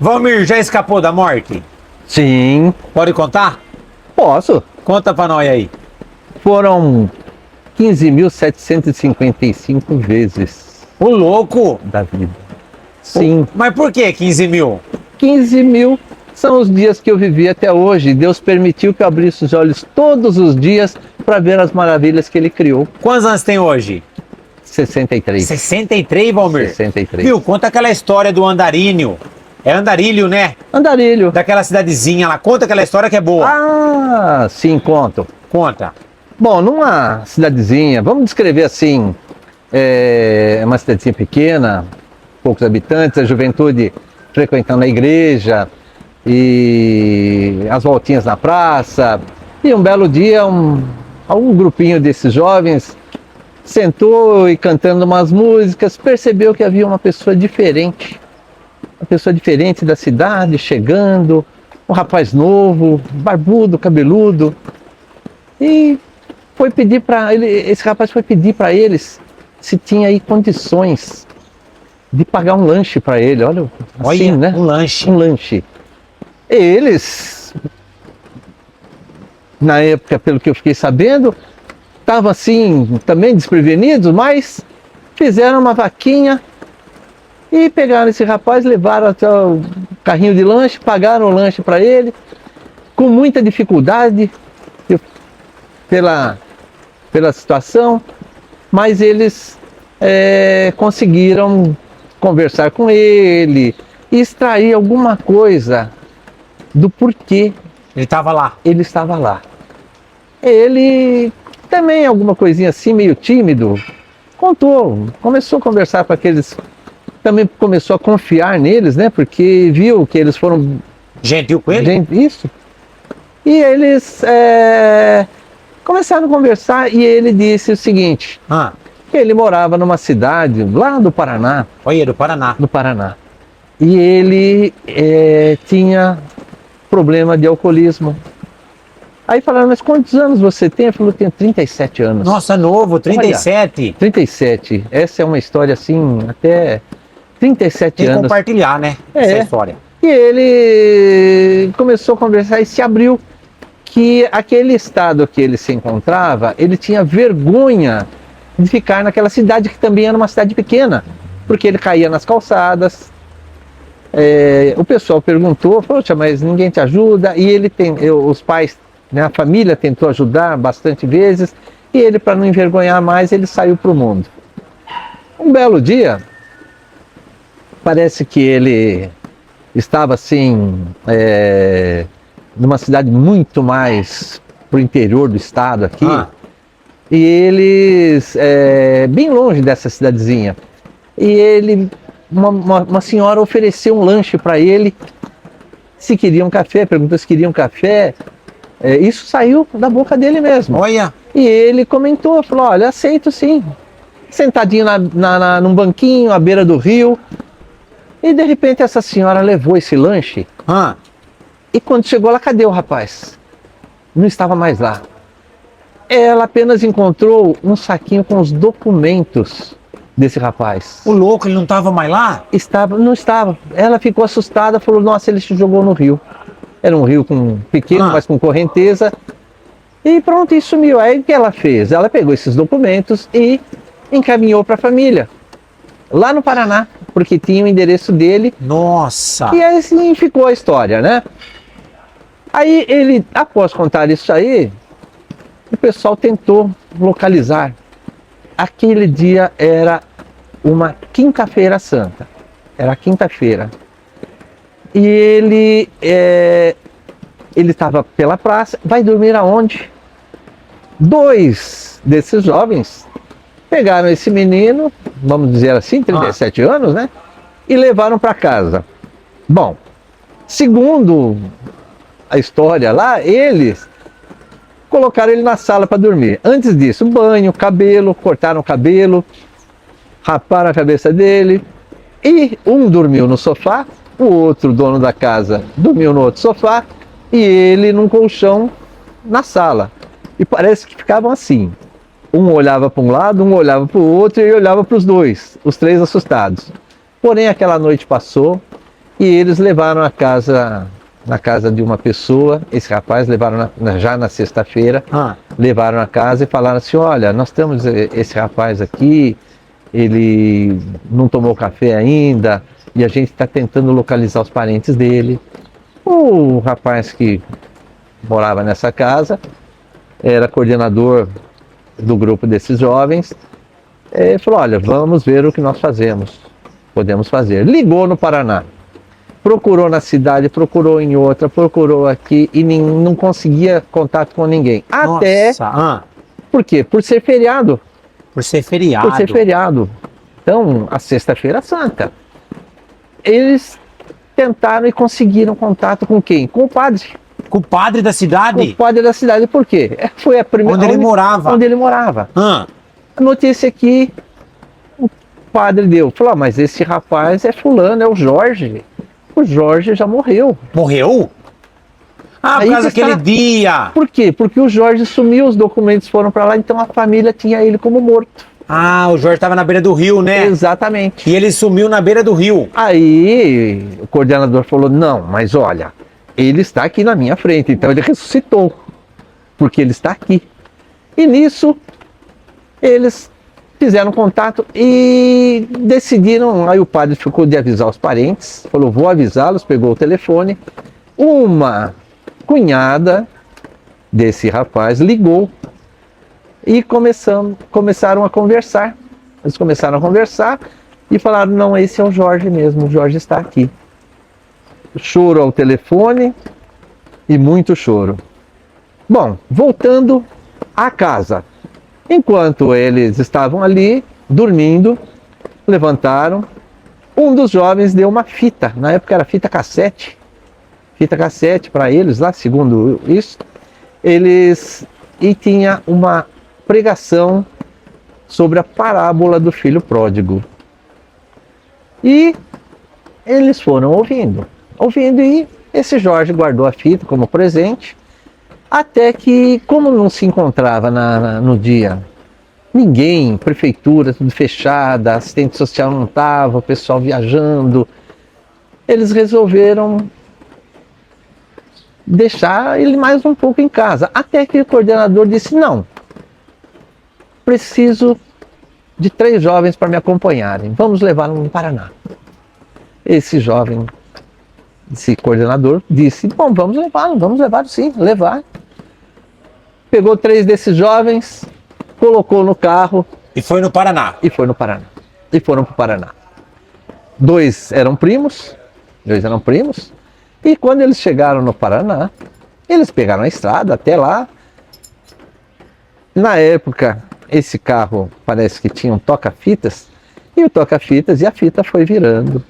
Valmir, já escapou da morte? Sim, Pode contar? posso. Conta pra nós aí. Foram 15.755 vezes O louco! da vida. Sim, Mas por que 15 mil? 15 mil são os dias que eu vivi até hoje. Deus permitiu que eu abrisse os olhos todos os dias para ver as maravilhas que Ele criou. Quantos anos tem hoje? 63. 63, Valmir? 63. Viu, conta aquela história do andarilho. É andarilho, né? Andarilho. Daquela cidadezinha lá. Conta aquela história que é boa. Ah, sim, conto. Conta. Bom, numa cidadezinha, vamos descrever assim, é uma cidadezinha pequena, poucos habitantes, a juventude frequentando a igreja e as voltinhas na praça. E um belo dia, um grupinho desses jovens sentou e cantando umas músicas, percebeu que havia uma pessoa diferente da cidade chegando, um rapaz novo, barbudo, cabeludo, e foi pedir para ele, esse rapaz foi pedir para eles se tinha aí condições de pagar um lanche para ele, olha, assim, Olha, né? um lanche. Um lanche. E eles, na época, pelo que eu fiquei sabendo, estavam assim, também desprevenidos, mas fizeram uma vaquinha e pegaram esse rapaz, levaram até o carrinho de lanche, pagaram o lanche para ele, com muita dificuldade pela situação, mas eles conseguiram conversar com ele e extrair alguma coisa do porquê Ele tava lá. ele estava lá. Ele também, alguma coisinha assim, meio tímido, contou, começou a conversar com aqueles, também começou a confiar neles, né? Porque viu que eles foram... Gentil com ele? Isso. E eles começaram a conversar e ele disse o seguinte, Ah, que ele morava numa cidade lá do Paraná, olha, do Paraná. no Paraná. E ele tinha problema de alcoolismo. Aí falaram, mas quantos anos você tem? Ele falou, eu tenho 37 anos. Nossa, novo, 37. 37. Essa é uma história assim, até 37 Tem que anos. compartilhar, né? Essa história. E ele começou a conversar e se abriu que aquele estado que ele se encontrava, ele tinha vergonha de ficar naquela cidade que também era uma cidade pequena, porque ele caía nas calçadas. O pessoal perguntou, poxa, mas ninguém te ajuda? E ele os pais, né, a família tentou ajudar bastante vezes, e ele, para não envergonhar mais, ele saiu para o mundo. Um belo dia, parece que ele estava assim, numa cidade muito mais para o interior do estado aqui, e eles, bem longe dessa cidadezinha, e ele, uma senhora ofereceu um lanche para ele, se queria um café, perguntou se queria um café, isso saiu da boca dele mesmo. Olha. E ele comentou, falou, olha, aceito sim. Sentadinho num banquinho, à beira do rio, e de repente essa senhora levou esse lanche, e quando chegou lá, cadê o rapaz? Não estava mais lá. Ela apenas encontrou um saquinho com os documentos desse rapaz. O louco, ele não tava mais lá? Não estava. Ela ficou assustada, falou, nossa, ele se jogou no rio. Era um rio pequeno, mas com correnteza. E pronto, e sumiu. Aí o que ela fez? Ela pegou esses documentos e encaminhou para a família, lá no Paraná, porque tinha o endereço dele. Nossa! E assim ficou a história, né? Aí ele, após contar isso aí, o pessoal tentou localizar. Aquele dia era uma quinta-feira santa. Era quinta-feira. E ele estava pela praça, vai dormir aonde? 2 desses jovens pegaram esse menino, vamos dizer assim, 37 anos, né? E levaram para casa. Bom, segundo a história lá, eles colocaram ele na sala para dormir. Antes disso, banho, cabelo, cortaram o cabelo, raparam a cabeça dele, e um dormiu no sofá, o outro dono da casa dormiu no outro sofá, e ele num colchão na sala. E parece que ficavam assim. Um olhava para um lado, um olhava para o outro e olhava para os dois, os 3 assustados. Porém, aquela noite passou E eles levaram na casa de uma pessoa, esse rapaz, levaram já na sexta-feira, levaram a casa e falaram assim, olha, nós temos esse rapaz aqui, ele não tomou café ainda, e a gente está tentando localizar os parentes dele. O rapaz que morava nessa casa era coordenador do grupo desses jovens, falou, olha, vamos ver o que nós podemos fazer. Ligou no Paraná. Procurou na cidade, procurou em outra, procurou aqui e não conseguia contato com ninguém. Até, por quê? Por ser feriado. Por ser feriado. Por ser feriado. Então, a sexta-feira santa. Eles tentaram e conseguiram contato com quem? Com o padre. Com o padre da cidade? Com o padre da cidade, por quê? Foi a primeira... Onde ele morava. Onde ele morava. A notícia aqui, o padre deu. Falou, mas esse rapaz é fulano, é o Jorge. O Jorge já morreu. Morreu? Por causa daquele dia. Por quê? Porque o Jorge sumiu, os documentos foram para lá, então a família tinha ele como morto. O Jorge estava na beira do rio, né? Exatamente. E ele sumiu na beira do rio. Aí o coordenador falou, não, mas olha, ele está aqui na minha frente, então ele ressuscitou, porque ele está aqui. E nisso, eles fizeram contato e decidiram, aí o padre ficou de avisar os parentes, falou, vou avisá-los, pegou o telefone, uma cunhada desse rapaz ligou e começaram a conversar. Eles começaram a conversar e falaram, não, esse é o Jorge mesmo, o Jorge está aqui. Choro ao telefone e muito choro. Bom, voltando à casa. Enquanto eles estavam ali, dormindo, levantaram, um dos jovens deu uma fita, na época era fita cassete para eles, lá segundo isso, e tinha uma pregação sobre a parábola do filho pródigo. E eles foram ouvindo e esse Jorge guardou a fita como presente, até que, como não se encontrava no dia ninguém, prefeitura tudo fechada, assistente social não estava, o pessoal viajando, eles resolveram deixar ele mais um pouco em casa, até que o coordenador disse, não, preciso de 3 jovens para me acompanharem, vamos levá-lo no Paraná. Esse jovem, esse coordenador, disse, bom, vamos levá-lo sim, levar. Pegou 3 desses jovens, colocou no carro. E foi no Paraná. E foram para o Paraná. 2 eram primos. E quando eles chegaram no Paraná, eles pegaram a estrada até lá. Na época, esse carro parece que tinha um toca-fitas. E o toca-fitas e a fita foi virando.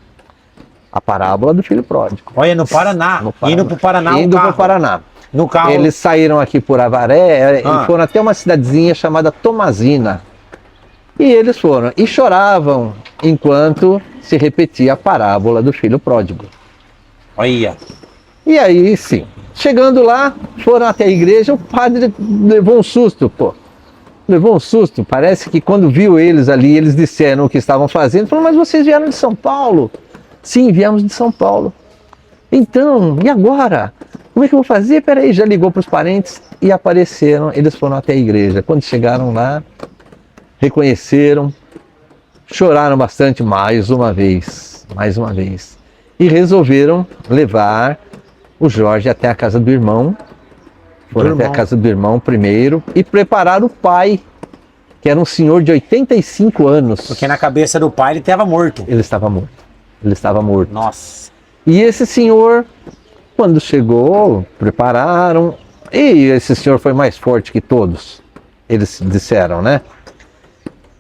A parábola do filho pródigo. Olha, no Paraná. Indo para o Paraná. Indo para o Paraná. No carro. Eles saíram aqui por Avaré e foram até uma cidadezinha chamada Tomazina. E eles foram e choravam enquanto se repetia a parábola do filho pródigo. Olha. E aí, sim, chegando lá, foram até a igreja, o padre levou um susto, Levou um susto. Parece que quando viu eles ali, eles disseram o que estavam fazendo. Falou, mas vocês vieram de São Paulo? Sim, viemos de São Paulo. Então, e agora? Como é que eu vou fazer? Peraí, já ligou para os parentes e apareceram, eles foram até a igreja. Quando chegaram lá, reconheceram, choraram bastante mais uma vez. E resolveram levar o Jorge até a casa do irmão. Foram até a casa do irmão primeiro e prepararam o pai, que era um senhor de 85 anos. Porque na cabeça do pai ele estava morto. Ele estava morto. Nossa. E esse senhor, quando chegou, prepararam, e esse senhor foi mais forte que todos, eles disseram, né?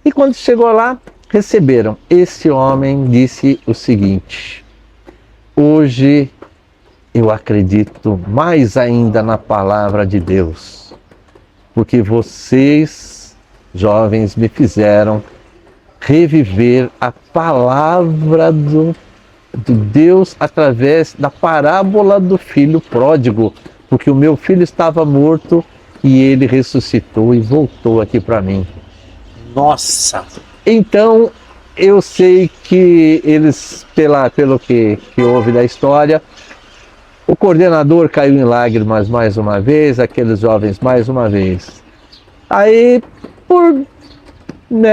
E quando chegou lá, receberam. Esse homem disse o seguinte, hoje eu acredito mais ainda na palavra de Deus, porque vocês, jovens, me fizeram reviver a palavra de Deus através da parábola do filho pródigo, porque o meu filho estava morto e ele ressuscitou e voltou aqui para mim. Nossa! Então, eu sei que eles, pelo que houve da história, o coordenador caiu em lágrimas mais uma vez, aqueles jovens mais uma vez. Aí, por não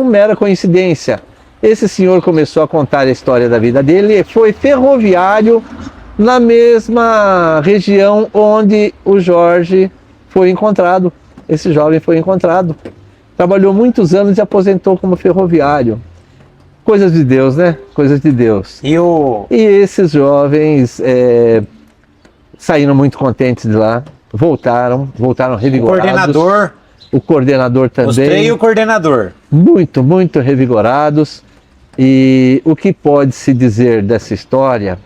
mera coincidência, esse senhor começou a contar a história da vida dele e foi ferroviário na mesma região onde o Jorge foi encontrado. Esse jovem foi encontrado. Trabalhou muitos anos e aposentou como ferroviário. Coisas de Deus, né? Coisas de Deus. E E esses jovens saíram muito contentes de lá, voltaram revigorados. O coordenador também. mostrei o coordenador. Muito, muito revigorados. E o que pode se dizer dessa história?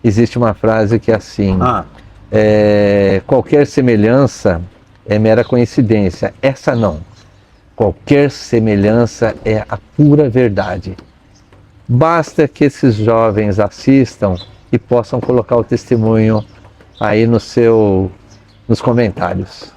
Existe uma frase que é assim: qualquer semelhança é mera coincidência. Essa não. Qualquer semelhança é a pura verdade. Basta que esses jovens assistam e possam colocar o testemunho aí nos comentários.